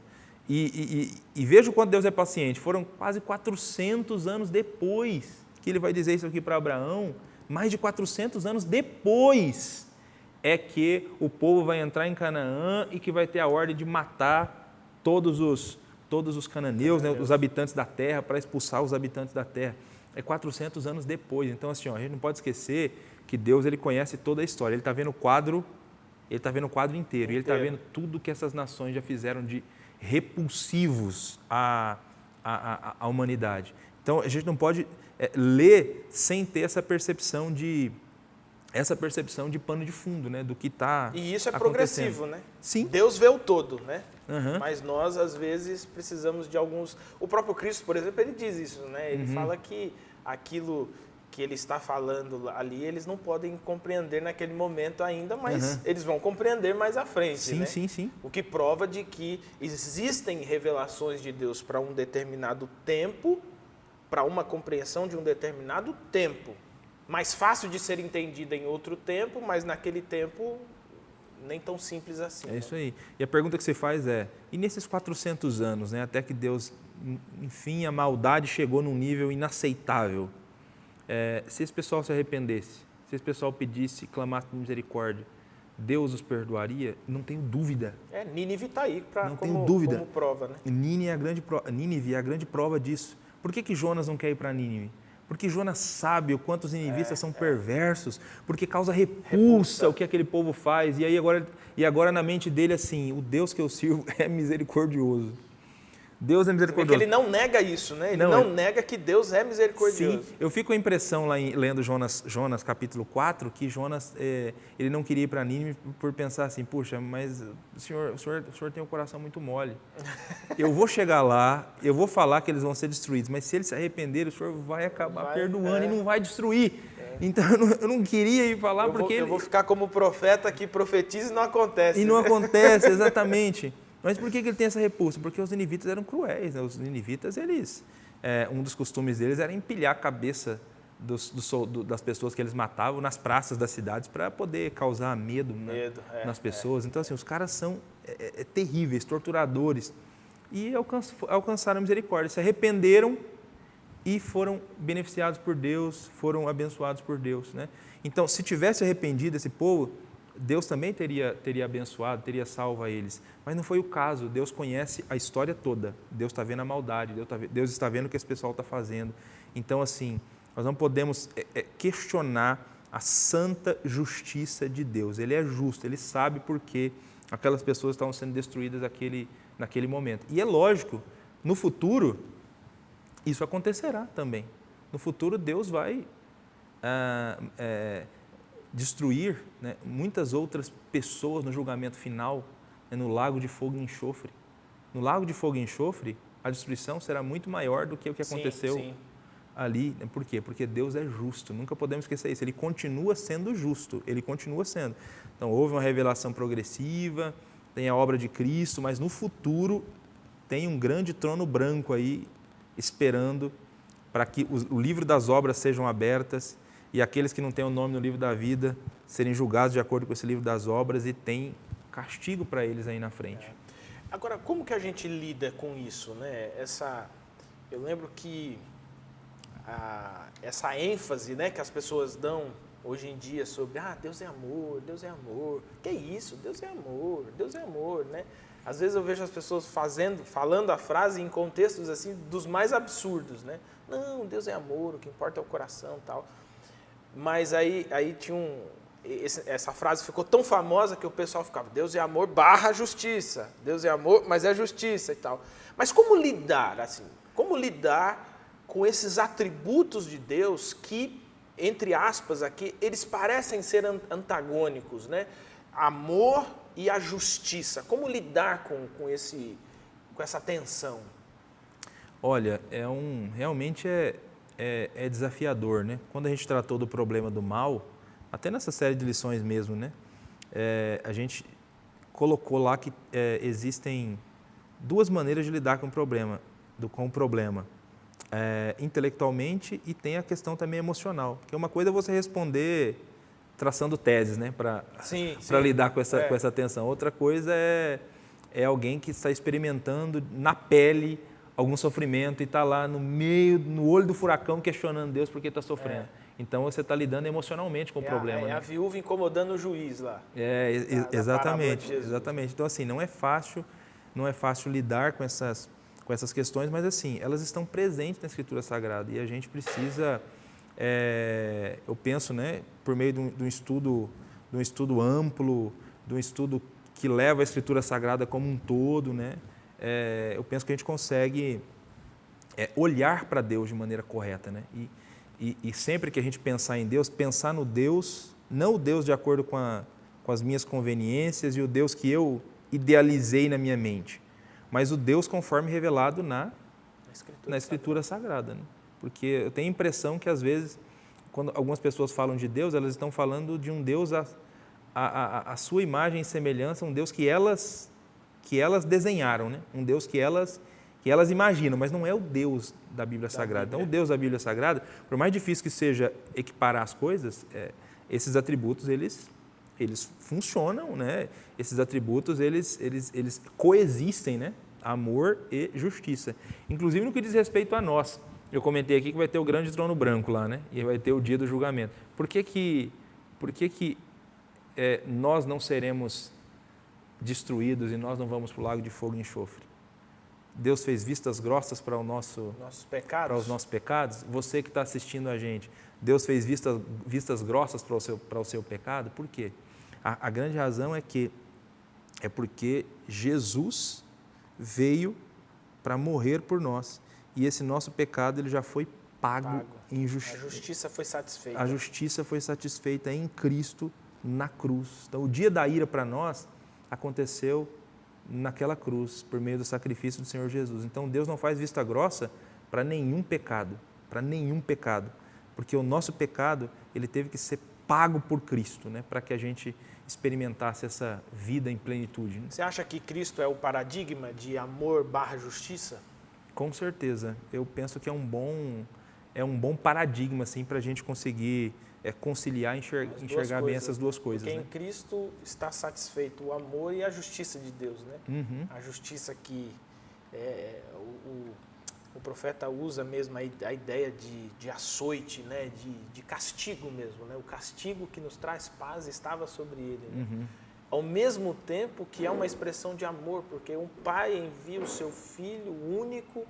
E veja o quanto Deus é paciente. Foram quase 400 anos depois que Ele vai dizer isso aqui para Abraão. Mais de 400 anos depois é que o povo vai entrar em Canaã e que vai ter a ordem de matar todos os cananeus, né, os habitantes da terra, para expulsar os habitantes da terra. É 400 anos depois. Então, assim, a gente não pode esquecer que Deus ele conhece toda a história. Ele está vendo o quadro inteiro. E Ele está vendo tudo que essas nações já fizeram de repulsivos à humanidade. Então, a gente não pode ler sem ter essa percepção de pano de fundo, né, do que está acontecendo. E isso é progressivo, né? Sim. Deus vê o todo, né? Uhum. Mas nós, às vezes, precisamos de alguns... O próprio Cristo, por exemplo, ele diz isso, né? Ele fala que aquilo que ele está falando ali, eles não podem compreender naquele momento ainda, mas eles vão compreender mais à frente, sim, né? Sim. O que prova de que existem revelações de Deus para um determinado tempo, para uma compreensão de um determinado tempo. Mais fácil de ser entendida em outro tempo, mas naquele tempo nem tão simples assim. É isso aí. E a pergunta que você faz é, e nesses 400 anos, né, até que Deus, enfim, a maldade chegou num nível inaceitável, se esse pessoal se arrependesse, se esse pessoal pedisse, clamasse por misericórdia, Deus os perdoaria? Não tenho dúvida. Nínive está aí como prova, né? Nínive é a grande prova disso. Por que Jonas não quer ir para Nínive? Porque Jonas sabe o quanto os ninivitas são perversos, porque causa repulsa o que aquele povo faz. E agora na mente dele assim, o Deus que eu sirvo é misericordioso. Deus é misericordioso. Porque ele não nega isso, né? Ele não nega que Deus é misericordioso. Sim, eu fico com a impressão lá lendo Jonas capítulo 4, que Jonas ele não queria ir para Nínive por pensar assim, puxa, mas o senhor tem um coração muito mole. Eu vou chegar lá, eu vou falar que eles vão ser destruídos, mas se eles se arrependerem, o senhor vai acabar perdoando e não vai destruir. Então eu não queria ir para lá porque... Eu vou ficar como profeta que profetiza e não acontece. E não acontece, exatamente. Mas por que ele tem essa repulsa? Porque os ninivitas eram cruéis, né? Os ninivitas, um dos costumes deles era empilhar a cabeça das pessoas que eles matavam nas praças das cidades para poder causar medo nas pessoas. Então, assim, os caras são terríveis, torturadores. E alcançaram a misericórdia, se arrependeram e foram beneficiados por Deus, foram abençoados por Deus, né? Então, se tivesse arrependido esse povo, Deus também teria abençoado, teria salvo a eles. Mas não foi o caso. Deus conhece a história toda. Deus está vendo a maldade, Deus está vendo o que esse pessoal está fazendo. Então, assim, nós não podemos questionar a santa justiça de Deus. Ele é justo, Ele sabe por que aquelas pessoas estavam sendo destruídas naquele momento. E é lógico, no futuro, isso acontecerá também. No futuro, Deus vai destruir, né, muitas outras pessoas no julgamento final, né, no lago de fogo e enxofre. No lago de fogo e enxofre, a destruição será muito maior do que o que aconteceu ali. Por quê? Porque Deus é justo, nunca podemos esquecer isso. Ele continua sendo justo, Ele continua sendo. Então, houve uma revelação progressiva, tem a obra de Cristo, mas no futuro tem um grande trono branco aí, esperando para que o livro das obras sejam abertas e aqueles que não têm o nome no livro da vida serem julgados de acordo com esse livro das obras e tem castigo para eles aí na frente. Agora, como que a gente lida com isso, né? Eu lembro que essa ênfase, né, que as pessoas dão hoje em dia sobre Deus é amor, Deus é amor. Que isso? Deus é amor, né? Às vezes eu vejo as pessoas falando a frase em contextos assim dos mais absurdos, né? Não, Deus é amor, o que importa é o coração, tal. Mas aí tinha essa frase ficou tão famosa que o pessoal ficava, Deus é amor / justiça, Deus é amor, mas é justiça e tal. Mas como lidar, assim? Como lidar com esses atributos de Deus que, entre aspas aqui, eles parecem ser antagônicos, né? Amor e a justiça. Como lidar com essa tensão? Olha, realmente é desafiador, né? Quando a gente tratou do problema do mal, até nessa série de lições mesmo, né? A gente colocou lá que existem duas maneiras de lidar com o problema. Intelectualmente e tem a questão também emocional. Porque uma coisa é você responder traçando teses, né? Para lidar com essa tensão. Outra coisa é alguém que está experimentando na pele algum sofrimento e está lá no olho do furacão questionando Deus porque está sofrendo. Então você está lidando emocionalmente com o problema. A viúva incomodando o juiz lá. Exatamente. Então assim, não é fácil lidar com essas questões, mas assim, elas estão presentes na Escritura Sagrada e a gente precisa, eu penso, né, por meio de um estudo amplo, de um estudo que leva a Escritura Sagrada como um todo, né? Eu penso que a gente consegue olhar para Deus de maneira correta, né? E sempre que a gente pensar em Deus, pensar no Deus, não o Deus de acordo com as minhas conveniências e o Deus que eu idealizei na minha mente, mas o Deus conforme revelado na Escritura Sagrada. Né? Porque eu tenho a impressão que às vezes, quando algumas pessoas falam de Deus, elas estão falando de um Deus a sua imagem e semelhança, um Deus que elas desenharam, né? Um Deus que elas imaginam, mas não é o Deus da Bíblia Sagrada. Então, o Deus da Bíblia Sagrada, por mais difícil que seja equiparar as coisas, esses atributos, eles eles funcionam, né? Esses atributos, eles coexistem, né? Amor e justiça. Inclusive no que diz respeito a nós. Eu comentei aqui que vai ter o grande trono branco lá, né? E vai ter o dia do julgamento. Por que nós não seremos destruídos e nós não vamos para o lago de fogo e enxofre? Deus fez vistas grossas para os nossos pecados. Você que está assistindo a gente, Deus fez vistas grossas para o seu pecado. Por quê? A grande razão é porque Jesus veio para morrer por nós. E esse nosso pecado ele já foi pago. Em justiça. A justiça foi satisfeita. A justiça foi satisfeita em Cristo na cruz. Então, o dia da ira para nós aconteceu naquela cruz, por meio do sacrifício do Senhor Jesus. Então, Deus não faz vista grossa para nenhum pecado, porque o nosso pecado ele teve que ser pago por Cristo, né, para que a gente experimentasse essa vida em plenitude. Né? Você acha que Cristo é o paradigma de amor / justiça? Com certeza. Eu penso que é um bom paradigma assim, para a gente conseguir conciliar e enxergar bem essas duas coisas. Porque né? em Cristo está satisfeito o amor e a justiça de Deus. Né? Uhum. A justiça que o profeta usa mesmo a ideia de açoite, né? de castigo mesmo. Né? O castigo que nos traz paz estava sobre ele. Né? Uhum. Ao mesmo tempo que é uma expressão de amor, porque um pai envia o seu filho único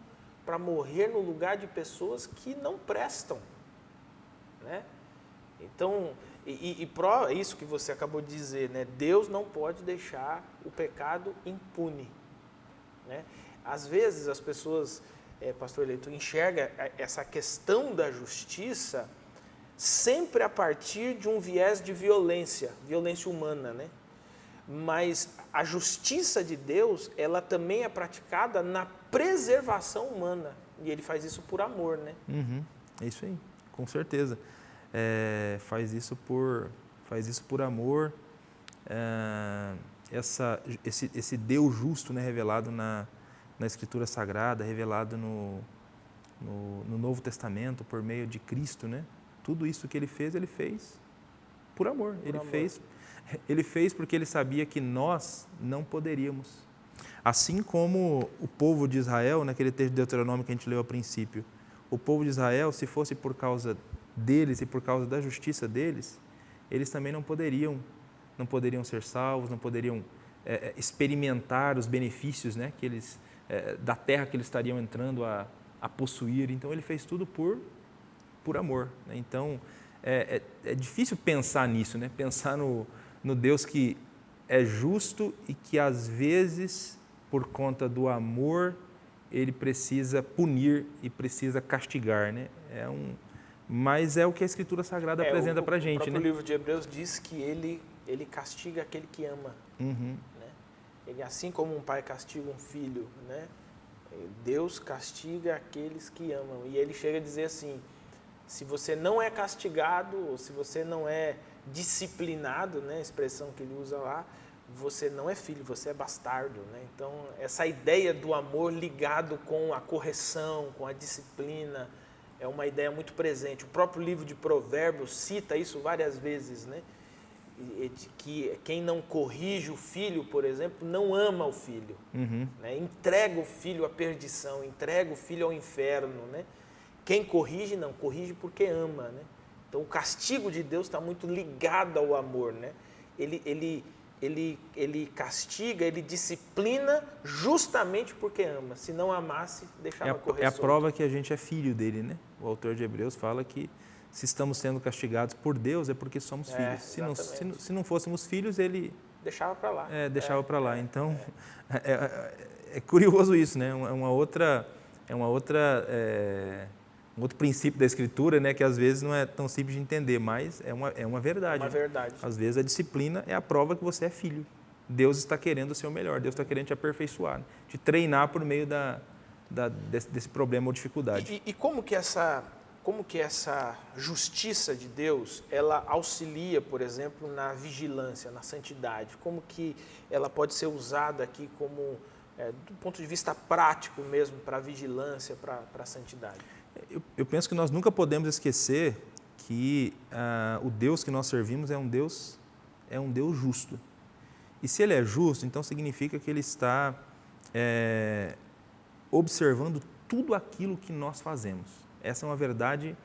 para morrer no lugar de pessoas que não prestam. Né? Então, isso que você acabou de dizer, né? Deus não pode deixar o pecado impune. Né? Às vezes as pessoas, pastor Eleito, enxergam essa questão da justiça sempre a partir de um viés de violência humana, né? Mas a justiça de Deus, ela também é praticada na preservação humana. E ele faz isso por amor, né? Uhum. É isso aí, com certeza. Faz isso por amor. Esse Deus justo, né, revelado na Escritura Sagrada, revelado no Novo Testamento, por meio de Cristo, né? Tudo isso que ele fez por amor. Ele fez porque ele sabia que nós não poderíamos. Assim como o povo de Israel, naquele texto de Deuteronômio que a gente leu ao princípio, o povo de Israel, se fosse por causa deles e por causa da justiça deles, eles também não poderiam ser salvos, não poderiam experimentar os benefícios, né, da terra que eles estariam entrando a possuir. Então, ele fez tudo por amor. Né? Então, é difícil pensar nisso, né? Pensar no Deus que é justo e que, às vezes, por conta do amor, ele precisa punir e precisa castigar. Né? Mas é o que a Escritura Sagrada apresenta para a gente. O próprio livro de Hebreus diz que ele castiga aquele que ama. Uhum. Né? Ele, assim como um pai castiga um filho, né? Deus castiga aqueles que amam. E ele chega a dizer assim, se você não é castigado, ou se você não é disciplinado, né, a expressão que ele usa lá, você não é filho, você é bastardo. Né? Então, essa ideia do amor ligado com a correção, com a disciplina, é uma ideia muito presente. O próprio livro de Provérbios cita isso várias vezes, né? Que quem não corrige o filho, por exemplo, não ama o filho. Uhum. Né? Entrega o filho à perdição, entrega o filho ao inferno. Né? Quem corrige, não, corrige porque ama. Né? Então, o castigo de Deus está muito ligado ao amor. Né? Ele castiga, ele disciplina justamente porque ama. Se não amasse, deixava correr solto. solto. A prova que a gente é filho dele. Né? O autor de Hebreus fala que se estamos sendo castigados por Deus é porque somos filhos. Se não fôssemos filhos, ele deixava para lá. Deixava para lá. Então, é curioso isso, né? Um outro princípio da Escritura, né, que às vezes não é tão simples de entender, mas é uma verdade. É uma verdade. Às vezes a disciplina é a prova que você é filho. Deus está querendo o seu melhor, Deus está querendo te aperfeiçoar, né? Te treinar por meio desse problema ou dificuldade. E como que essa justiça de Deus, ela auxilia, por exemplo, na vigilância, na santidade? Como que ela pode ser usada aqui como, do ponto de vista prático mesmo, para a vigilância, para a santidade? Eu penso que nós nunca podemos esquecer que o Deus que nós servimos é um Deus é um Deus justo. E se Ele é justo, então significa que Ele está observando tudo aquilo que nós fazemos. Essa é uma verdade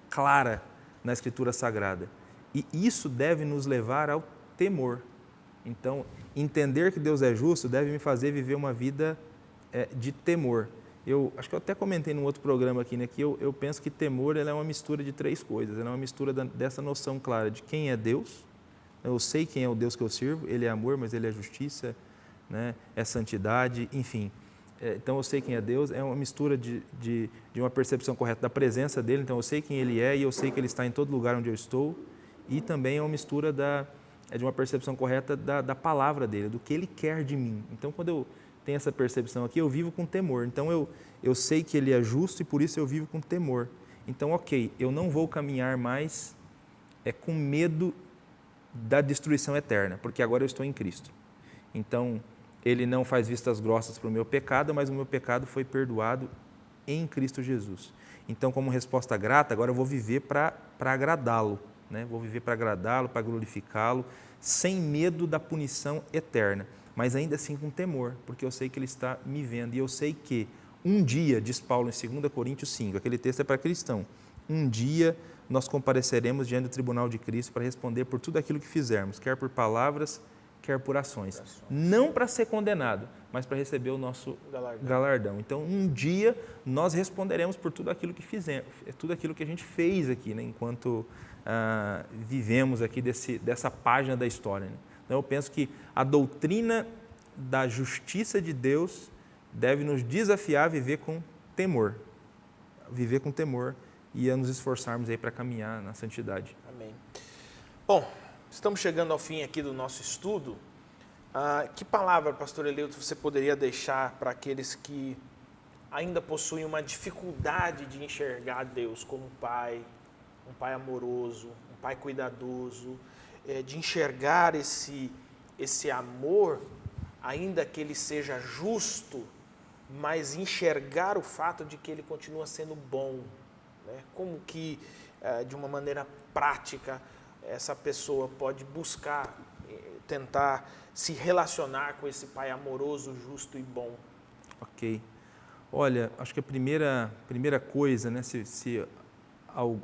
clara na Escritura Sagrada. E isso deve nos levar ao temor. Então, entender que Deus é justo deve me fazer viver uma vida de temor. Eu acho que eu até comentei num outro programa aqui, né, que eu penso que temor é uma mistura de 3 coisas. Ela é uma mistura dessa noção clara de quem é Deus. Eu sei quem é o Deus que eu sirvo, Ele é amor, mas Ele é justiça, né, é santidade, enfim. Então eu sei quem é Deus, é uma mistura de uma percepção correta da presença dEle, então eu sei quem Ele é e eu sei que Ele está em todo lugar onde eu estou, e também é uma mistura de uma percepção correta da palavra dEle, do que Ele quer de mim. Então quando eu tenho essa percepção aqui, eu vivo com temor. Então eu sei que Ele é justo e por isso eu vivo com temor. Então, ok, eu não vou caminhar mais com medo da destruição eterna, porque agora eu estou em Cristo. Então, Ele não faz vistas grossas para o meu pecado, mas o meu pecado foi perdoado em Cristo Jesus. Então, como resposta grata, agora eu vou viver para agradá-lo, né? Vou viver para agradá-lo, para glorificá-lo, sem medo da punição eterna, mas ainda assim com temor, porque eu sei que Ele está me vendo e eu sei que um dia, diz Paulo em 2 Coríntios 5, aquele texto é para cristão, um dia nós compareceremos diante do tribunal de Cristo para responder por tudo aquilo que fizermos, quer por palavras, quer por ações. Não para ser condenado, mas para receber o nosso galardão. Então, um dia nós responderemos por tudo aquilo que fizemos, tudo aquilo que a gente fez aqui, né, enquanto vivemos aqui dessa página da história. Né? Então, eu penso que a doutrina da justiça de Deus deve nos desafiar a viver com temor. Viver com temor e a nos esforçarmos aí para caminhar na santidade. Amém. Bom, estamos chegando ao fim aqui do nosso estudo. Que palavra, pastor Eleuto, você poderia deixar para aqueles que ainda possuem uma dificuldade de enxergar Deus como um pai amoroso, um pai cuidadoso, de enxergar esse amor, ainda que ele seja justo, mas enxergar o fato de que ele continua sendo bom, né? Como que, de uma maneira prática, essa pessoa pode buscar, tentar se relacionar com esse pai amoroso, justo e bom? Ok. Olha, acho que a primeira coisa, né, se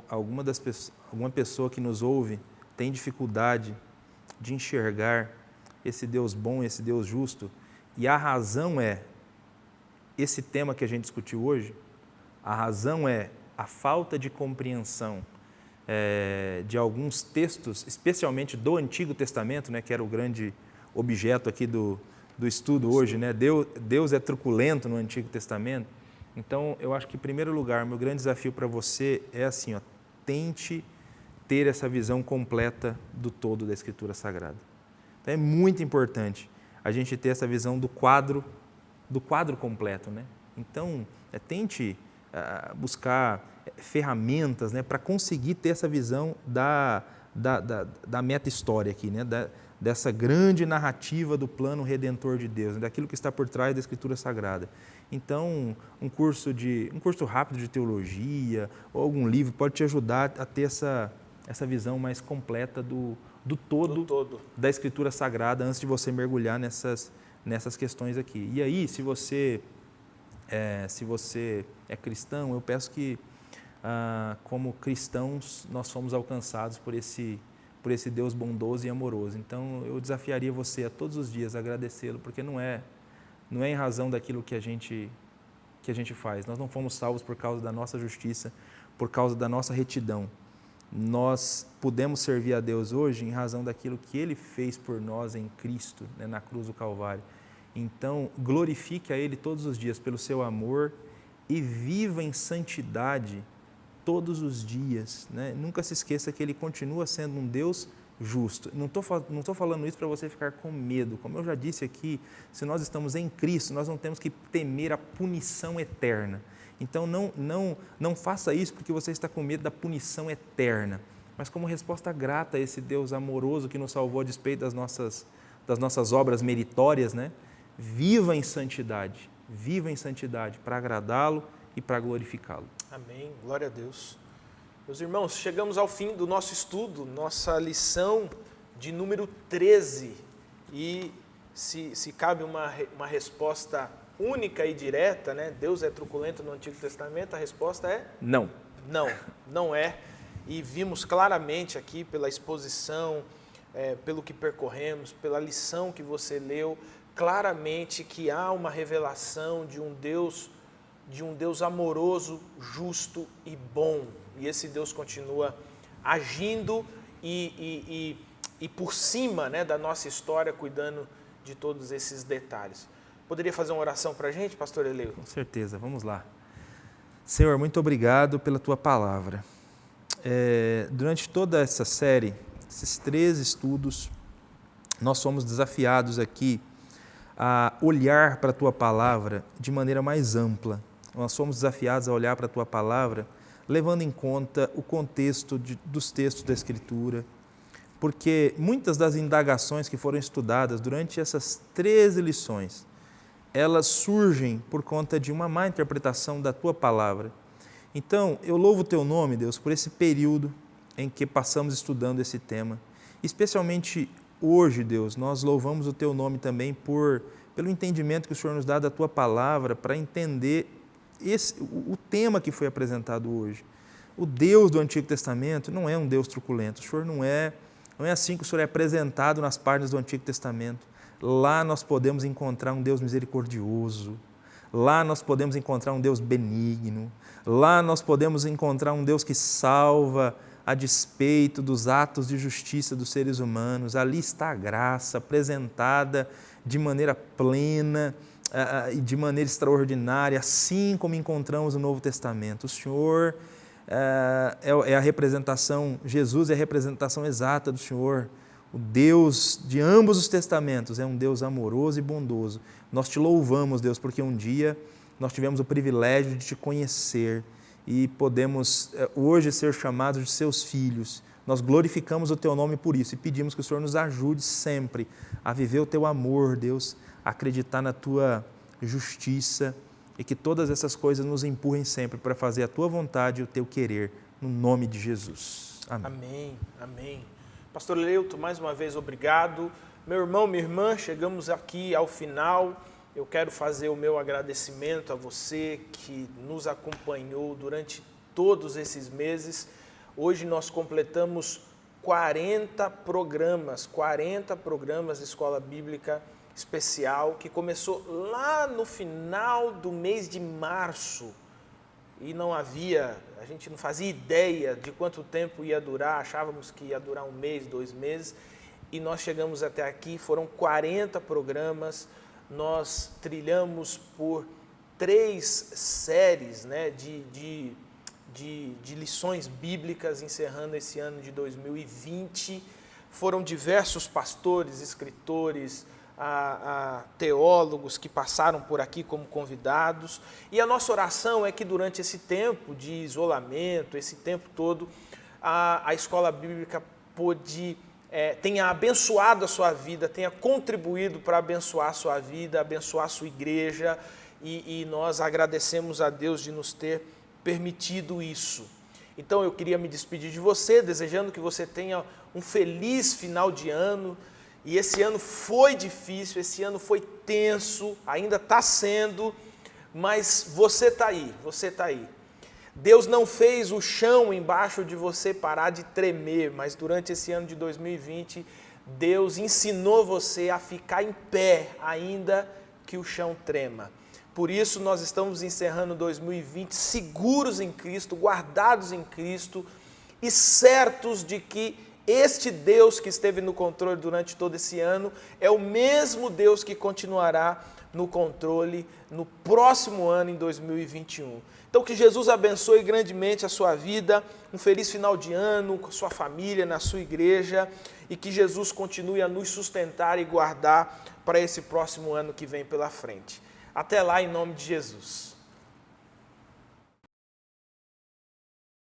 alguma pessoa que nos ouve tem dificuldade de enxergar esse Deus bom, esse Deus justo, e a razão é esse tema que a gente discutiu hoje, a razão é a falta de compreensão de alguns textos, especialmente do Antigo Testamento, né, que era o grande objeto aqui do estudo hoje, né? Deus é truculento no Antigo Testamento. Então, eu acho que, em primeiro lugar, meu grande desafio para você é assim, ó, tente ter essa visão completa do todo da Escritura Sagrada. Então, é muito importante a gente ter essa visão do quadro completo, né? Então, tente buscar ferramentas, né, para conseguir ter essa visão da meta-história aqui, né, dessa grande narrativa do plano redentor de Deus, né, daquilo que está por trás da Escritura Sagrada. Então, um curso rápido de teologia ou algum livro pode te ajudar a ter essa visão mais completa do todo da Escritura Sagrada antes de você mergulhar nessas questões aqui. E aí, se você é cristão, eu peço que, como cristãos, nós fomos alcançados por esse Deus bondoso e amoroso. Então, eu desafiaria você a todos os dias agradecê-lo, porque não é em razão daquilo que a gente faz. Nós não fomos salvos por causa da nossa justiça, por causa da nossa retidão. Nós podemos servir a Deus hoje em razão daquilo que Ele fez por nós em Cristo, né, na cruz do Calvário. Então, glorifique a Ele todos os dias pelo seu amor e viva em santidade todos os dias, né? Nunca se esqueça que Ele continua sendo um Deus justo. Não estou falando isso para você ficar com medo. Como eu já disse aqui, se nós estamos em Cristo, nós não temos que temer a punição eterna. Então, não faça isso porque você está com medo da punição eterna, mas como resposta grata a esse Deus amoroso que nos salvou a despeito das nossas obras meritórias, né? Viva em santidade para agradá-lo e para glorificá-lo. Amém, glória a Deus. Meus irmãos, chegamos ao fim do nosso estudo, nossa lição de número 13. E se cabe uma resposta única e direta, né? Deus é truculento no Antigo Testamento, a resposta é? Não. Não é. E vimos claramente aqui pela exposição, pelo que percorremos, pela lição que você leu, claramente que há uma revelação de um Deus amoroso, justo e bom. E esse Deus continua agindo e por cima, né, da nossa história, cuidando de todos esses detalhes. Poderia fazer uma oração para a gente, pastor Eleu? Com certeza, vamos lá. Senhor, muito obrigado pela tua palavra. Durante toda essa série, esses 13 estudos, nós somos desafiados aqui a olhar para a tua palavra de maneira mais ampla. Nós somos desafiados a olhar para a tua palavra levando em conta o contexto dos textos da Escritura, porque muitas das indagações que foram estudadas durante essas 13 lições, elas surgem por conta de uma má interpretação da tua palavra. Então, eu louvo o teu nome, Deus, por esse período em que passamos estudando esse tema. Especialmente hoje, Deus, nós louvamos o teu nome também pelo entendimento que o Senhor nos dá da tua palavra para entender o tema que foi apresentado hoje. O Deus do Antigo Testamento não é um Deus truculento. O Senhor não é assim que o Senhor é apresentado nas páginas do Antigo Testamento. Lá nós podemos encontrar um Deus misericordioso, lá nós podemos encontrar um Deus benigno, lá nós podemos encontrar um Deus que salva a despeito dos atos de justiça dos seres humanos. Ali está a graça apresentada de maneira plena e de maneira extraordinária, assim como encontramos no Novo Testamento. O Senhor é a representação, Jesus é a representação exata do Senhor. O Deus de ambos os testamentos é um Deus amoroso e bondoso. Nós te louvamos, Deus, porque um dia nós tivemos o privilégio de te conhecer e podemos hoje ser chamados de seus filhos. Nós glorificamos o teu nome por isso e pedimos que o Senhor nos ajude sempre a viver o teu amor, Deus, a acreditar na tua justiça e que todas essas coisas nos empurrem sempre para fazer a tua vontade e o teu querer, no nome de Jesus. Amém. Amém, amém. Pastor Leuto, mais uma vez, obrigado. Meu irmão, minha irmã, chegamos aqui ao final. Eu quero fazer o meu agradecimento a você que nos acompanhou durante todos esses meses. Hoje nós completamos 40 programas de Escola Bíblica Especial, que começou lá no final do mês de março. E a gente não fazia ideia de quanto tempo ia durar, achávamos que ia durar 1 mês, 2 meses, e nós chegamos até aqui, foram 40 programas, nós trilhamos por 3 séries, né, de lições bíblicas, encerrando esse ano de 2020, foram diversos pastores, escritores, teólogos que passaram por aqui como convidados, e a nossa oração é que durante esse tempo de isolamento, esse tempo todo, a Escola Bíblica tenha abençoado a sua vida, tenha contribuído para abençoar a sua vida, abençoar a sua igreja, e nós agradecemos a Deus de nos ter permitido isso. Então eu queria me despedir de você, desejando que você tenha um feliz final de ano. E esse ano foi difícil, esse ano foi tenso, ainda está sendo, mas você está aí, Deus não fez o chão embaixo de você parar de tremer, mas durante esse ano de 2020, Deus ensinou você a ficar em pé, ainda que o chão trema. Por isso nós estamos encerrando 2020 seguros em Cristo, guardados em Cristo e certos de que este Deus que esteve no controle durante todo esse ano é o mesmo Deus que continuará no controle no próximo ano, em 2021. Então, que Jesus abençoe grandemente a sua vida, um feliz final de ano com a sua família, na sua igreja, e que Jesus continue a nos sustentar e guardar para esse próximo ano que vem pela frente. Até lá, em nome de Jesus.